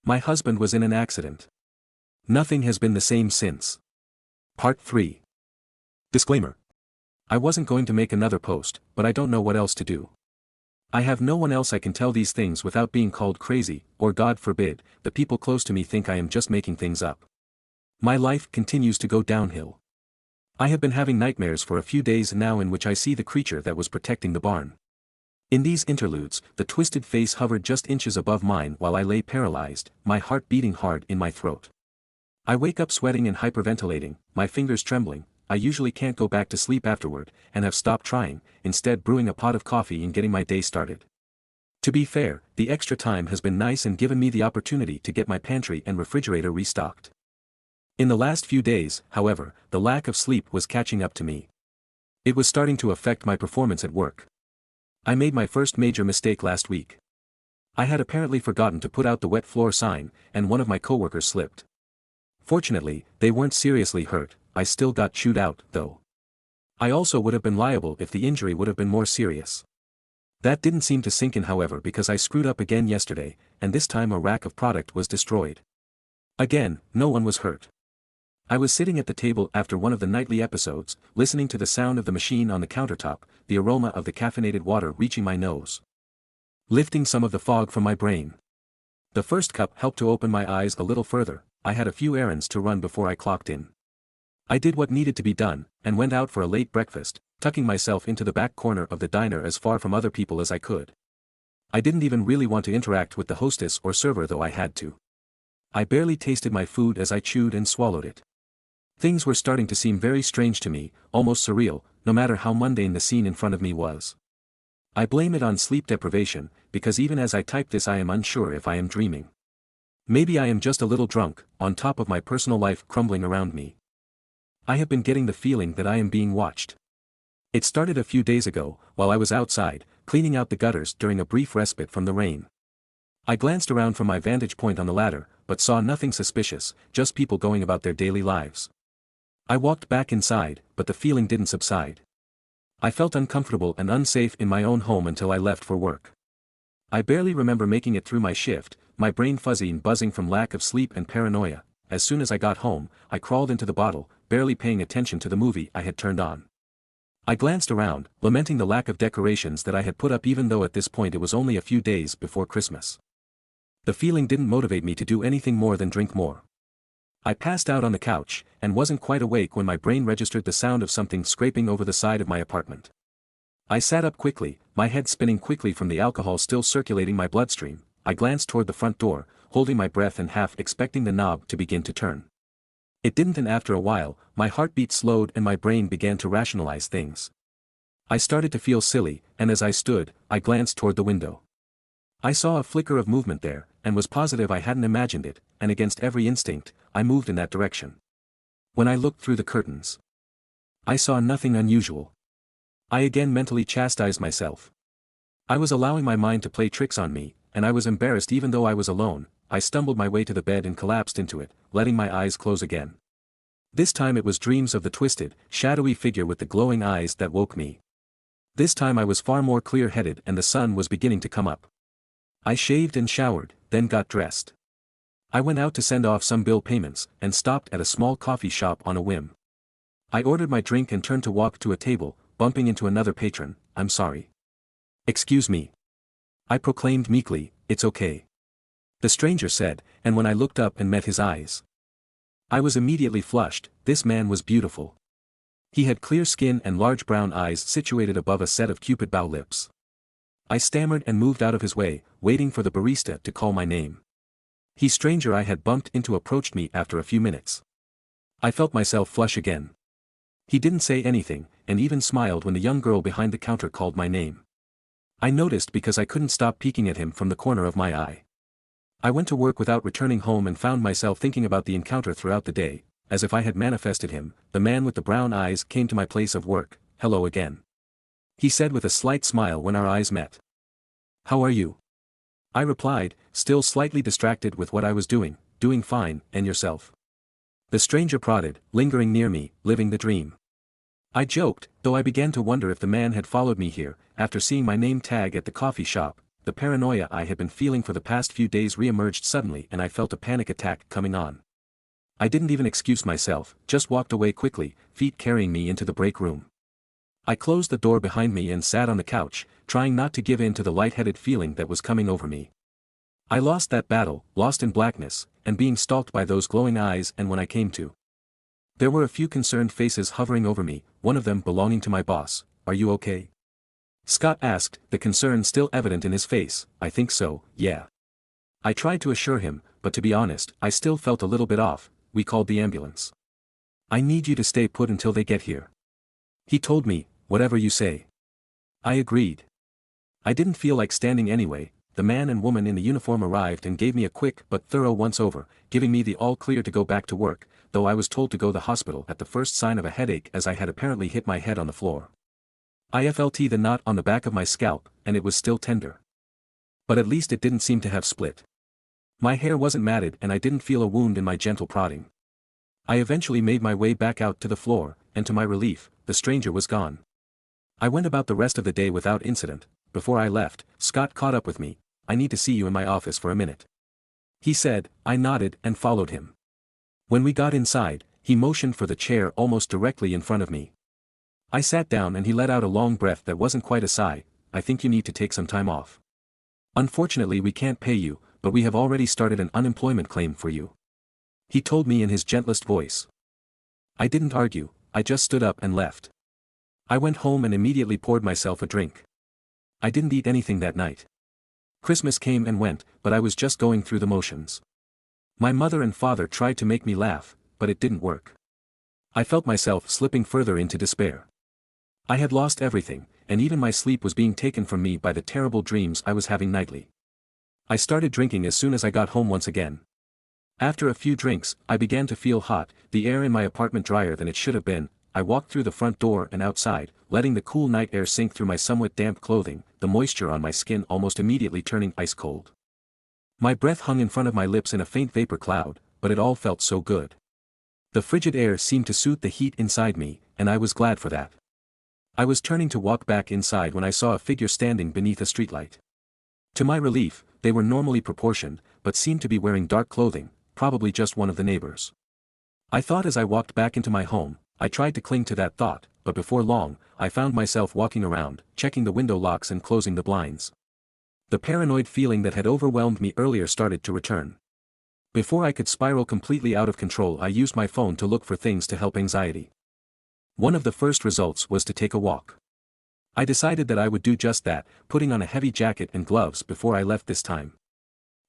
My husband was in an accident. Nothing has been the same since. Part 3. Disclaimer. I wasn't going to make another post, but I don't know what else to do. I have no one else I can tell these things without being called crazy, or God forbid, the people close to me think I am just making things up. My life continues to go downhill. I have been having nightmares for a few days now in which I see the creature that was protecting the barn. In these interludes, the twisted face hovered just inches above mine while I lay paralyzed, my heart beating hard in my throat. I wake up sweating and hyperventilating, my fingers trembling. I usually can't go back to sleep afterward, and have stopped trying, instead brewing a pot of coffee and getting my day started. To be fair, the extra time has been nice and given me the opportunity to get my pantry and refrigerator restocked. In the last few days, however, the lack of sleep was catching up to me. It was starting to affect my performance at work. I made my first major mistake last week. I had apparently forgotten to put out the wet floor sign, and one of my coworkers slipped. Fortunately, they weren't seriously hurt. I still got chewed out, though. I also would have been liable if the injury would have been more serious. That didn't seem to sink in, however, because I screwed up again yesterday, and this time a rack of product was destroyed. Again, no one was hurt. I was sitting at the table after one of the nightly episodes, listening to the sound of the machine on the countertop, the aroma of the caffeinated water reaching my nose, lifting some of the fog from my brain. The first cup helped to open my eyes a little further. I had a few errands to run before I clocked in. I did what needed to be done, and went out for a late breakfast, tucking myself into the back corner of the diner as far from other people as I could. I didn't even really want to interact with the hostess or server, though I had to. I barely tasted my food as I chewed and swallowed it. Things were starting to seem very strange to me, almost surreal, no matter how mundane the scene in front of me was. I blame it on sleep deprivation, because even as I type this I am unsure if I am dreaming. Maybe I am just a little drunk, on top of my personal life crumbling around me. I have been getting the feeling that I am being watched. It started a few days ago, while I was outside, cleaning out the gutters during a brief respite from the rain. I glanced around from my vantage point on the ladder, but saw nothing suspicious, just people going about their daily lives. I walked back inside, but the feeling didn't subside. I felt uncomfortable and unsafe in my own home until I left for work. I barely remember making it through my shift, my brain fuzzy and buzzing from lack of sleep and paranoia. As soon as I got home, I crawled into the bottle, barely paying attention to the movie I had turned on. I glanced around, lamenting the lack of decorations that I had put up, even though at this point it was only a few days before Christmas. The feeling didn't motivate me to do anything more than drink more. I passed out on the couch, and wasn't quite awake when my brain registered the sound of something scraping over the side of my apartment. I sat up quickly, my head spinning quickly from the alcohol still circulating my bloodstream. I glanced toward the front door, holding my breath and half expecting the knob to begin to turn. It didn't, and after a while, my heartbeat slowed and my brain began to rationalize things. I started to feel silly, and as I stood, I glanced toward the window. I saw a flicker of movement there, and was positive I hadn't imagined it, and against every instinct, I moved in that direction. When I looked through the curtains, I saw nothing unusual. I again mentally chastised myself. I was allowing my mind to play tricks on me, and I was embarrassed even though I was alone. I stumbled my way to the bed and collapsed into it, letting my eyes close again. This time it was dreams of the twisted, shadowy figure with the glowing eyes that woke me. This time I was far more clear-headed and the sun was beginning to come up. I shaved and showered, then got dressed. I went out to send off some bill payments, and stopped at a small coffee shop on a whim. I ordered my drink and turned to walk to a table, bumping into another patron. "I'm sorry." "Excuse me," I proclaimed meekly. "It's okay," the stranger said, and when I looked up and met his eyes, I was immediately flushed. This man was beautiful. He had clear skin and large brown eyes situated above a set of cupid bow lips. I stammered and moved out of his way, waiting for the barista to call my name. The stranger I had bumped into approached me after a few minutes. I felt myself flush again. He didn't say anything, and even smiled when the young girl behind the counter called my name. I noticed because I couldn't stop peeking at him from the corner of my eye. I went to work without returning home and found myself thinking about the encounter throughout the day. As if I had manifested him, the man with the brown eyes came to my place of work. "Hello again," he said with a slight smile when our eyes met. "How are you?" I replied, still slightly distracted with what I was doing. "Doing fine, and yourself?" The stranger prodded, lingering near me, living the dream. I joked, though I began to wonder if the man had followed me here, after seeing my name tag at the coffee shop. the paranoia I had been feeling for the past few days re-emerged suddenly and I felt a panic attack coming on. I didn't even excuse myself, just walked away quickly, feet carrying me into the break room. I closed the door behind me and sat on the couch, trying not to give in to the lightheaded feeling that was coming over me. I lost that battle, lost in blackness, and being stalked by those glowing eyes, and when I came to, there were a few concerned faces hovering over me, one of them belonging to my boss. "Are you okay?" Scott asked, the concern still evident in his face. "I think so, yeah." I tried to assure him, but to be honest, I still felt a little bit off. "We called the ambulance. I need you to stay put until they get here." He told me, "Whatever you say." I agreed. I didn't feel like standing anyway. The man and woman in the uniform arrived and gave me a quick but thorough once-over, giving me the all-clear to go back to work, though I was told to go to the hospital at the first sign of a headache as I had apparently hit my head on the floor. I felt the knot on the back of my scalp, and it was still tender. But at least it didn't seem to have split. My hair wasn't matted and I didn't feel a wound in my gentle prodding. I eventually made my way back out to the floor, and to my relief, the stranger was gone. I went about the rest of the day without incident. Before I left, Scott caught up with me. "I need to see you in my office for a minute," he said. I nodded and followed him. When we got inside, he motioned for the chair almost directly in front of me. I sat down and he let out a long breath that wasn't quite a sigh. "I think you need to take some time off. Unfortunately we can't pay you, but we have already started an unemployment claim for you," he told me in his gentlest voice. I didn't argue, I just stood up and left. I went home and immediately poured myself a drink. I didn't eat anything that night. Christmas came and went, but I was just going through the motions. My mother and father tried to make me laugh, but it didn't work. I felt myself slipping further into despair. I had lost everything, and even my sleep was being taken from me by the terrible dreams I was having nightly. I started drinking as soon as I got home once again. After a few drinks, I began to feel hot, the air in my apartment drier than it should have been. I walked through the front door and outside, letting the cool night air sink through my somewhat damp clothing, the moisture on my skin almost immediately turning ice cold. My breath hung in front of my lips in a faint vapor cloud, but it all felt so good. The frigid air seemed to soothe the heat inside me, and I was glad for that. I was turning to walk back inside when I saw a figure standing beneath a streetlight. To my relief, they were normally proportioned, but seemed to be wearing dark clothing, probably just one of the neighbors. I thought as I walked back into my home. I tried to cling to that thought, but before long, I found myself walking around, checking the window locks and closing the blinds. The paranoid feeling that had overwhelmed me earlier started to return. Before I could spiral completely out of control, I used my phone to look for things to help anxiety. One of the first results was to take a walk. I decided that I would do just that, putting on a heavy jacket and gloves before I left this time.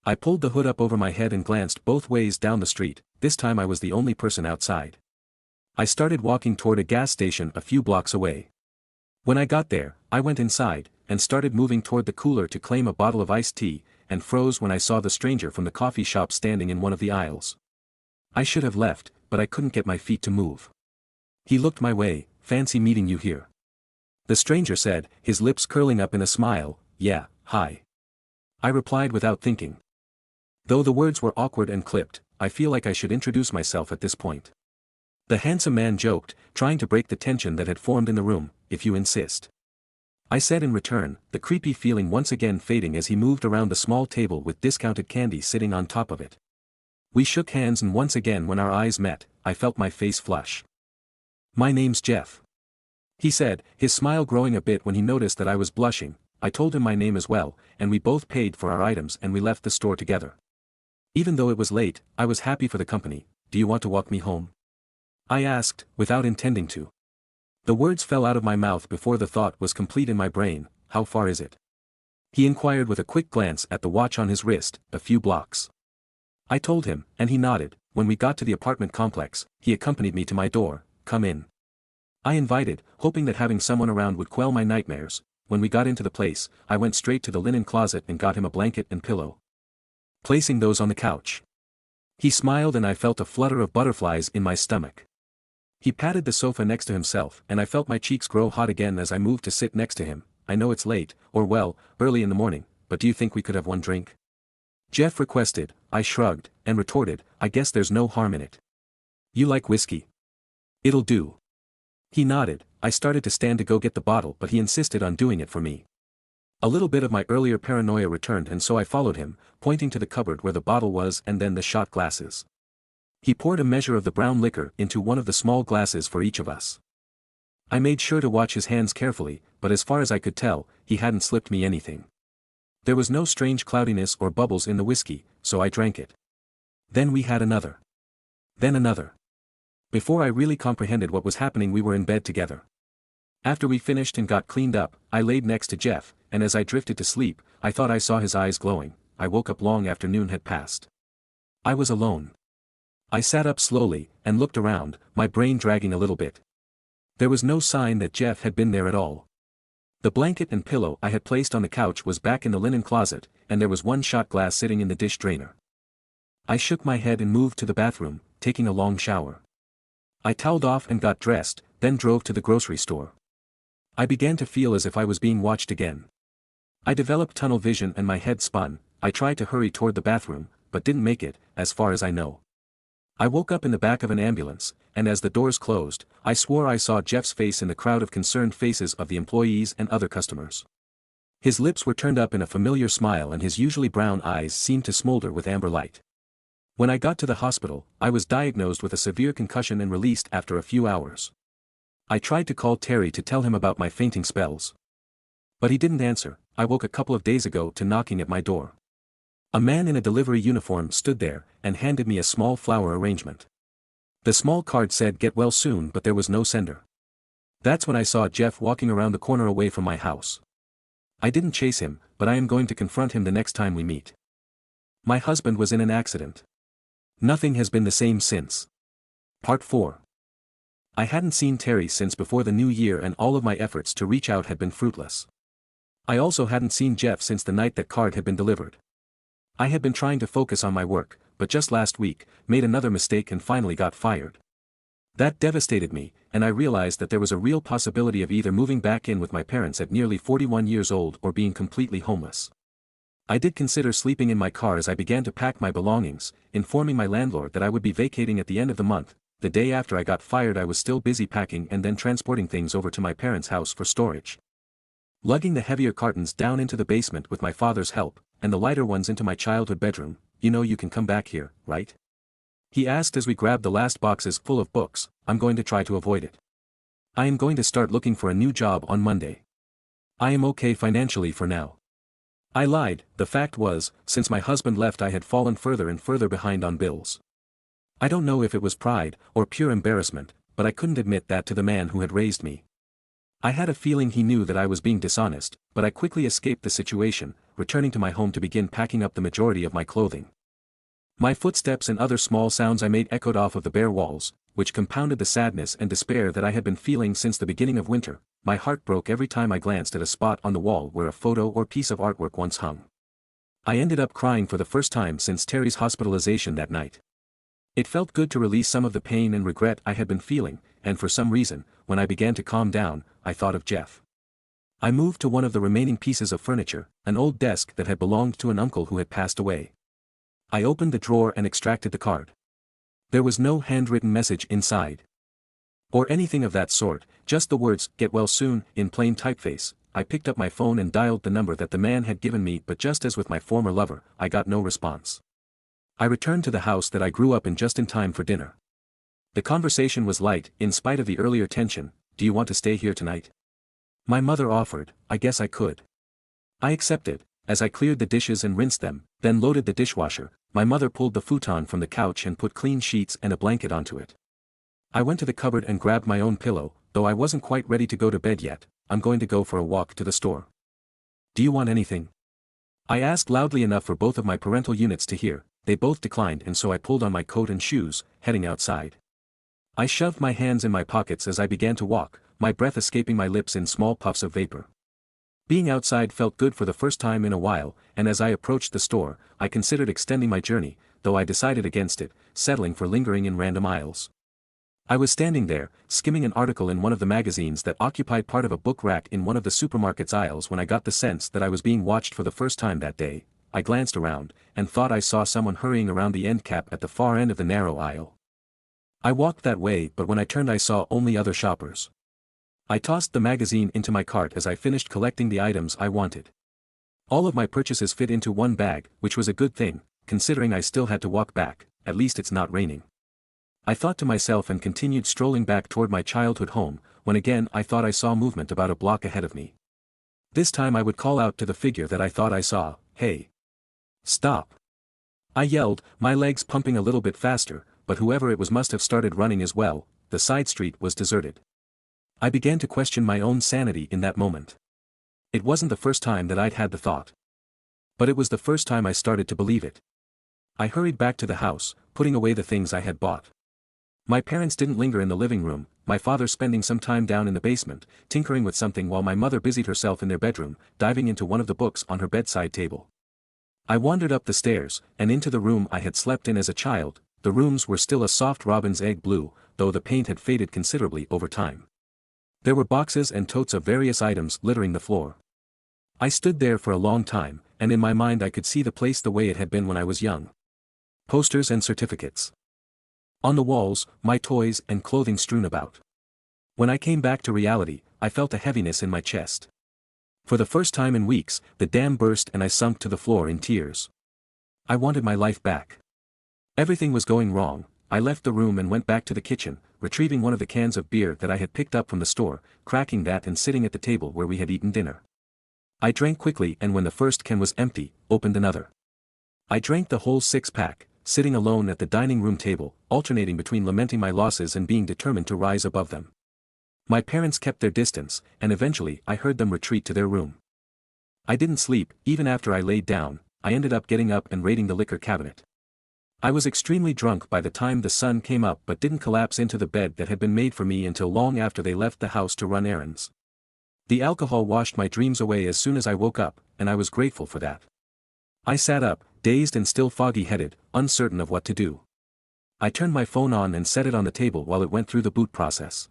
I pulled the hood up over my head and glanced both ways down the street. This time I was the only person outside. I started walking toward a gas station a few blocks away. When I got there, I went inside, and started moving toward the cooler to claim a bottle of iced tea, and froze when I saw the stranger from the coffee shop standing in one of the aisles. I should have left, but I couldn't get my feet to move. He looked my way. "Fancy meeting you here," the stranger said, his lips curling up in a smile. "Yeah, hi," I replied without thinking. Though the words were awkward and clipped, I feel like I should introduce myself at this point. The handsome man joked, trying to break the tension that had formed in the room. "If you insist," I said in return, the creepy feeling once again fading as he moved around the small table with discounted candy sitting on top of it. We shook hands, and once again when our eyes met, I felt my face flush. "My name's Jeff," he said, his smile growing a bit when he noticed that I was blushing. I told him my name as well, and we both paid for our items and we left the store together. Even though it was late, I was happy for the company. "Do you want to walk me home?" I asked, without intending to. The words fell out of my mouth before the thought was complete in my brain. "How far is it?" he inquired with a quick glance at the watch on his wrist. "A few blocks." I told him, and he nodded. When we got to the apartment complex, he accompanied me to my door. "Come in," I invited, hoping that having someone around would quell my nightmares. When we got into the place, I went straight to the linen closet and got him a blanket and pillow, placing those on the couch. He smiled and I felt a flutter of butterflies in my stomach. He patted the sofa next to himself and I felt my cheeks grow hot again as I moved to sit next to him. "I know it's late, or well, early in the morning, but do you think we could have one drink?" Jeff requested. I shrugged, and retorted, "I guess there's no harm in it. You like whiskey? It'll do." He nodded. I started to stand to go get the bottle, but he insisted on doing it for me. A little bit of my earlier paranoia returned and so I followed him, pointing to the cupboard where the bottle was and then the shot glasses. He poured a measure of the brown liquor into one of the small glasses for each of us. I made sure to watch his hands carefully, but as far as I could tell, he hadn't slipped me anything. There was no strange cloudiness or bubbles in the whiskey, so I drank it. Then we had another. Then another. Before I really comprehended what was happening, we were in bed together. After we finished and got cleaned up, I laid next to Jeff, and as I drifted to sleep, I thought I saw his eyes glowing. I woke up long after noon had passed. I was alone. I sat up slowly, and looked around, my brain dragging a little bit. There was no sign that Jeff had been there at all. The blanket and pillow I had placed on the couch was back in the linen closet, and there was one shot glass sitting in the dish drainer. I shook my head and moved to the bathroom, taking a long shower. I toweled off and got dressed, then drove to the grocery store. I began to feel as if I was being watched again. I developed tunnel vision and my head spun. I tried to hurry toward the bathroom, but didn't make it, as far as I know. I woke up in the back of an ambulance, and as the doors closed, I swore I saw Jeff's face in the crowd of concerned faces of the employees and other customers. His lips were turned up in a familiar smile and his usually brown eyes seemed to smolder with amber light. When I got to the hospital, I was diagnosed with a severe concussion and released after a few hours. I tried to call Terry to tell him about my fainting spells. But he didn't answer. I woke a couple of days ago to knocking at my door. A man in a delivery uniform stood there, and handed me a small flower arrangement. The small card said "Get well soon," but there was no sender. That's when I saw Jeff walking around the corner away from my house. I didn't chase him, but I am going to confront him the next time we meet. My husband was in an accident. Nothing has been the same since. Part 4. I hadn't seen Terry since before the new year and all of my efforts to reach out had been fruitless. I also hadn't seen Jeff since the night that card had been delivered. I had been trying to focus on my work, but just last week, made another mistake and finally got fired. That devastated me, and I realized that there was a real possibility of either moving back in with my parents at nearly 41 years old or being completely homeless. I did consider sleeping in my car as I began to pack my belongings, informing my landlord that I would be vacating at the end of the month. The day after I got fired I was still busy packing and then transporting things over to my parents' house for storage. Lugging the heavier cartons down into the basement with my father's help, and the lighter ones into my childhood bedroom. "You know you can come back here, right?" he asked as we grabbed the last boxes full of books. "I'm going to try to avoid it. I am going to start looking for a new job on Monday. I am okay financially for now." I lied. The fact was, since my husband left I had fallen further and further behind on bills. I don't know if it was pride, or pure embarrassment, but I couldn't admit that to the man who had raised me. I had a feeling he knew that I was being dishonest, but I quickly escaped the situation, returning to my home to begin packing up the majority of my clothing. My footsteps and other small sounds I made echoed off of the bare walls, which compounded the sadness and despair that I had been feeling since the beginning of winter. My heart broke every time I glanced at a spot on the wall where a photo or piece of artwork once hung. I ended up crying for the first time since Terry's hospitalization that night. It felt good to release some of the pain and regret I had been feeling, and for some reason, when I began to calm down, I thought of Jeff. I moved to one of the remaining pieces of furniture, an old desk that had belonged to an uncle who had passed away. I opened the drawer and extracted the card. There was no handwritten message inside. Or anything of that sort, just the words, "Get well soon," in plain typeface. I picked up my phone and dialed the number that the man had given me, but just as with my former lover, I got no response. I returned to the house that I grew up in just in time for dinner. The conversation was light, in spite of the earlier tension. "Do you want to stay here tonight?" my mother offered. I guess I could. I accepted. As I cleared the dishes and rinsed them, then loaded the dishwasher, my mother pulled the futon from the couch and put clean sheets and a blanket onto it. I went to the cupboard and grabbed my own pillow. Though I wasn't quite ready to go to bed yet. "I'm going to go for a walk to the store. Do you want anything?" I asked loudly enough for both of my parental units to hear. They both declined, and so I pulled on my coat and shoes, heading outside. I shoved my hands in my pockets as I began to walk, my breath escaping my lips in small puffs of vapor. Being outside felt good for the first time in a while, and as I approached the store, I considered extending my journey, though I decided against it, settling for lingering in random aisles. I was standing there, skimming an article in one of the magazines that occupied part of a book rack in one of the supermarket's aisles when I got the sense that I was being watched for the first time that day. I glanced around, and thought I saw someone hurrying around the end cap at the far end of the narrow aisle. I walked that way, but when I turned I saw only other shoppers. I tossed the magazine into my cart as I finished collecting the items I wanted. All of my purchases fit into one bag, which was a good thing, considering I still had to walk back. At least it's not raining. I thought to myself and continued strolling back toward my childhood home, when again I thought I saw movement about a block ahead of me. This time I would call out to the figure that I thought I saw, "Hey! Stop!" I yelled, my legs pumping a little bit faster, but whoever it was must have started running as well. The side street was deserted. I began to question my own sanity in that moment. It wasn't the first time that I'd had the thought. But it was the first time I started to believe it. I hurried back to the house, putting away the things I had bought. My parents didn't linger in the living room, my father spending some time down in the basement, tinkering with something while my mother busied herself in their bedroom, diving into one of the books on her bedside table. I wandered up the stairs, and into the room I had slept in as a child. The rooms were still a soft robin's egg blue, though the paint had faded considerably over time. There were boxes and totes of various items littering the floor. I stood there for a long time, and in my mind I could see the place the way it had been when I was young. Posters and certificates. On the walls, my toys and clothing strewn about. When I came back to reality, I felt a heaviness in my chest. For the first time in weeks, the dam burst and I sunk to the floor in tears. I wanted my life back. Everything was going wrong. I left the room and went back to the kitchen, retrieving one of the cans of beer that I had picked up from the store, cracking that and sitting at the table where we had eaten dinner. I drank quickly and when the first can was empty, opened another. I drank the whole six-pack, sitting alone at the dining room table, alternating between lamenting my losses and being determined to rise above them. My parents kept their distance, and eventually I heard them retreat to their room. I didn't sleep. Even after I laid down, I ended up getting up and raiding the liquor cabinet. I was extremely drunk by the time the sun came up but didn't collapse into the bed that had been made for me until long after they left the house to run errands. The alcohol washed my dreams away as soon as I woke up, and I was grateful for that. I sat up, dazed and still foggy-headed, uncertain of what to do. I turned my phone on and set it on the table while it went through the boot process.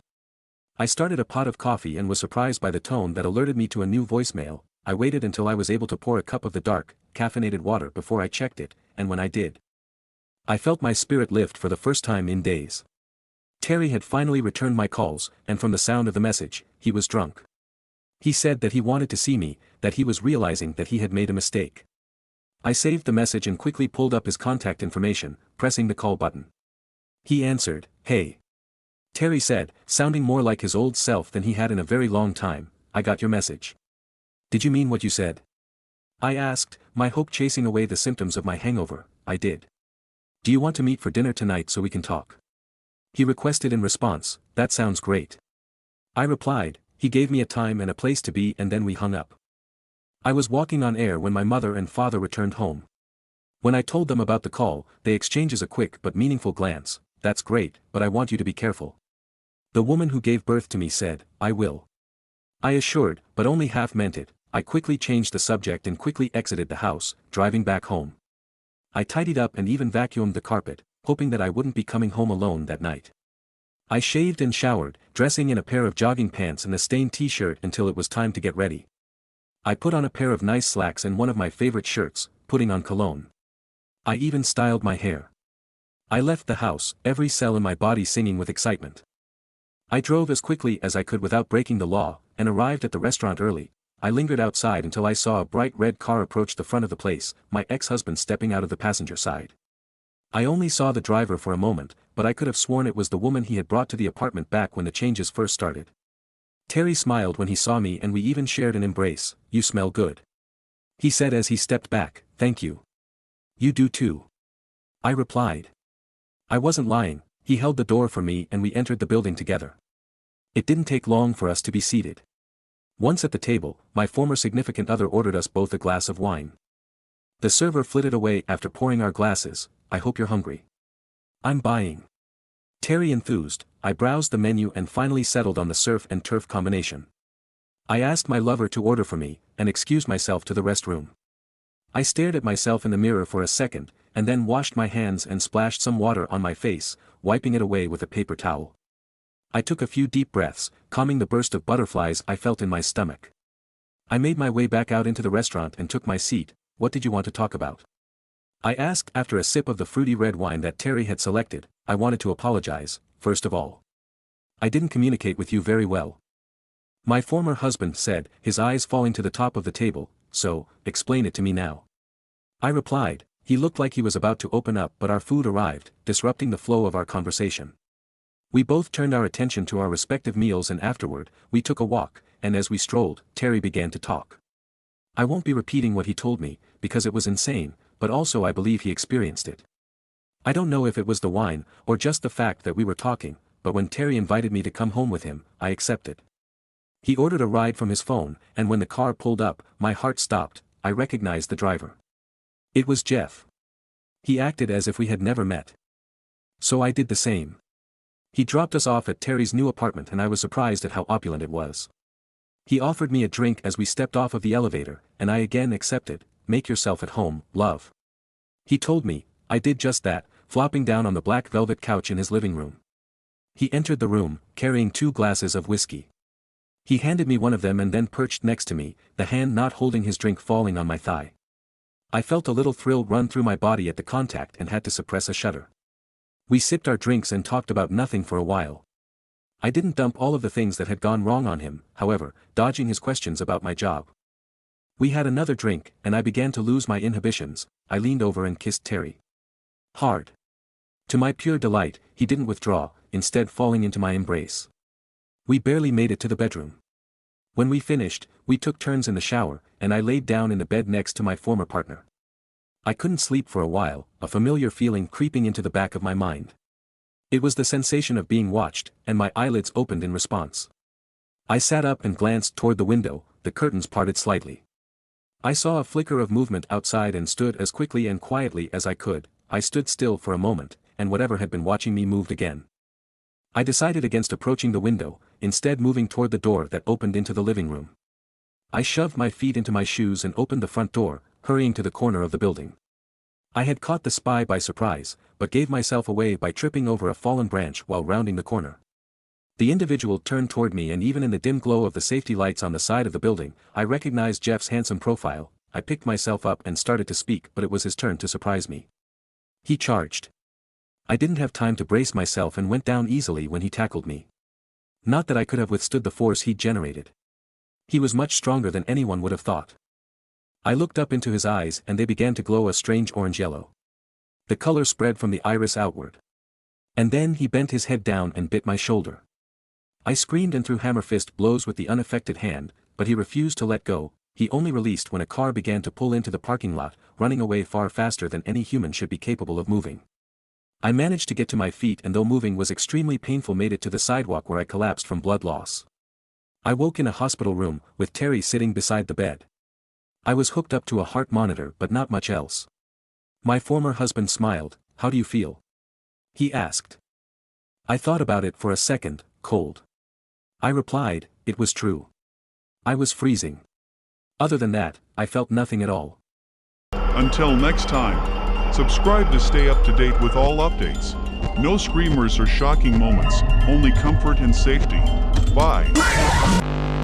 I started a pot of coffee and was surprised by the tone that alerted me to a new voicemail. I waited until I was able to pour a cup of the dark, caffeinated water before I checked it, and when I did, I felt my spirit lift for the first time in days. Terry had finally returned my calls, and from the sound of the message, he was drunk. He said that he wanted to see me, that he was realizing that he had made a mistake. I saved the message and quickly pulled up his contact information, pressing the call button. He answered, "Hey." Terry said, sounding more like his old self than he had in a very long time, "I got your message." "Did you mean what you said?" I asked, my hope chasing away the symptoms of my hangover. "I did." "Do you want to meet for dinner tonight so we can talk?" He requested in response, "That sounds great." I replied, he gave me a time and a place to be and then we hung up. I was walking on air when my mother and father returned home. When I told them about the call, they exchanged a quick but meaningful glance. "That's great, but I want you to be careful." The woman who gave birth to me said, "I will." I assured, but only half meant it. I quickly changed the subject and quickly exited the house, driving back home. I tidied up and even vacuumed the carpet, hoping that I wouldn't be coming home alone that night. I shaved and showered, dressing in a pair of jogging pants and a stained t-shirt until it was time to get ready. I put on a pair of nice slacks and one of my favorite shirts, putting on cologne. I even styled my hair. I left the house, every cell in my body singing with excitement. I drove as quickly as I could without breaking the law, and arrived at the restaurant early. I lingered outside until I saw a bright red car approach the front of the place, my ex-husband stepping out of the passenger side. I only saw the driver for a moment, but I could have sworn it was the woman he had brought to the apartment back when the changes first started. Terry smiled when he saw me and we even shared an embrace. "You smell good," he said as he stepped back. "Thank you." "You do too," I replied. I wasn't lying. He held the door for me and we entered the building together. It didn't take long for us to be seated. Once at the table, my former significant other ordered us both a glass of wine. The server flitted away after pouring our glasses. "I hope you're hungry." "I'm buying." Terry enthused. I browsed the menu and finally settled on the surf and turf combination. I asked my lover to order for me, and excused myself to the restroom. I stared at myself in the mirror for a second, and then washed my hands and splashed some water on my face, wiping it away with a paper towel. I took a few deep breaths, calming the burst of butterflies I felt in my stomach. I made my way back out into the restaurant and took my seat. "What did you want to talk about?" I asked after a sip of the fruity red wine that Terry had selected. "I wanted to apologize, first of all. I didn't communicate with you very well," my former husband said, his eyes falling to the top of the table. so, explain it to me now. I replied. He looked like he was about to open up, but our food arrived, disrupting the flow of our conversation. We both turned our attention to our respective meals, and afterward, we took a walk, and as we strolled, Terry began to talk. I won't be repeating what he told me, because it was insane, but also I believe he experienced it. I don't know if it was the wine, or just the fact that we were talking, but when Terry invited me to come home with him, I accepted. He ordered a ride from his phone, and when the car pulled up, my heart stopped. I recognized the driver. It was Jeff. He acted as if we had never met. So I did the same. He dropped us off at Terry's new apartment, and I was surprised at how opulent it was. He offered me a drink as we stepped off of the elevator, and I again accepted. Make yourself at home, love. He told me. I did just that, flopping down on the black velvet couch in his living room. He entered the room, carrying 2 glasses of whiskey. He handed me one of them and then perched next to me, the hand not holding his drink falling on my thigh. I felt a little thrill run through my body at the contact and had to suppress a shudder. We sipped our drinks and talked about nothing for a while. I didn't dump all of the things that had gone wrong on him, however, dodging his questions about my job. We had another drink, and I began to lose my inhibitions. I leaned over and kissed Terry. Hard. To my pure delight, he didn't withdraw, instead falling into my embrace. We barely made it to the bedroom. When we finished, we took turns in the shower, and I laid down in the bed next to my former partner. I couldn't sleep for a while, a familiar feeling creeping into the back of my mind. It was the sensation of being watched, and my eyelids opened in response. I sat up and glanced toward the window, the curtains parted slightly. I saw a flicker of movement outside and stood as quickly and quietly as I could. I stood still for a moment, and whatever had been watching me moved again. I decided against approaching the window, instead moving toward the door that opened into the living room. I shoved my feet into my shoes and opened the front door, hurrying to the corner of the building. I had caught the spy by surprise, but gave myself away by tripping over a fallen branch while rounding the corner. The individual turned toward me, and even in the dim glow of the safety lights on the side of the building, I recognized Jeff's handsome profile. I picked myself up and started to speak, but it was his turn to surprise me. He charged. I didn't have time to brace myself and went down easily when he tackled me. Not that I could have withstood the force he generated. He was much stronger than anyone would have thought. I looked up into his eyes, and they began to glow a strange orange-yellow. The color spread from the iris outward. And then he bent his head down and bit my shoulder. I screamed and threw hammer fist blows with the unaffected hand, but he refused to let go. He only released when a car began to pull into the parking lot, running away far faster than any human should be capable of moving. I managed to get to my feet, and though moving was extremely painful, made it to the sidewalk where I collapsed from blood loss. I woke in a hospital room, with Terry sitting beside the bed. I was hooked up to a heart monitor, but not much else. My former husband smiled. How do you feel? He asked. I thought about it for a second. Cold. I replied. It was true. I was freezing. Other than that, I felt nothing at all. Until next time, subscribe to stay up to date with all updates. No screamers or shocking moments, only comfort and safety. Bye.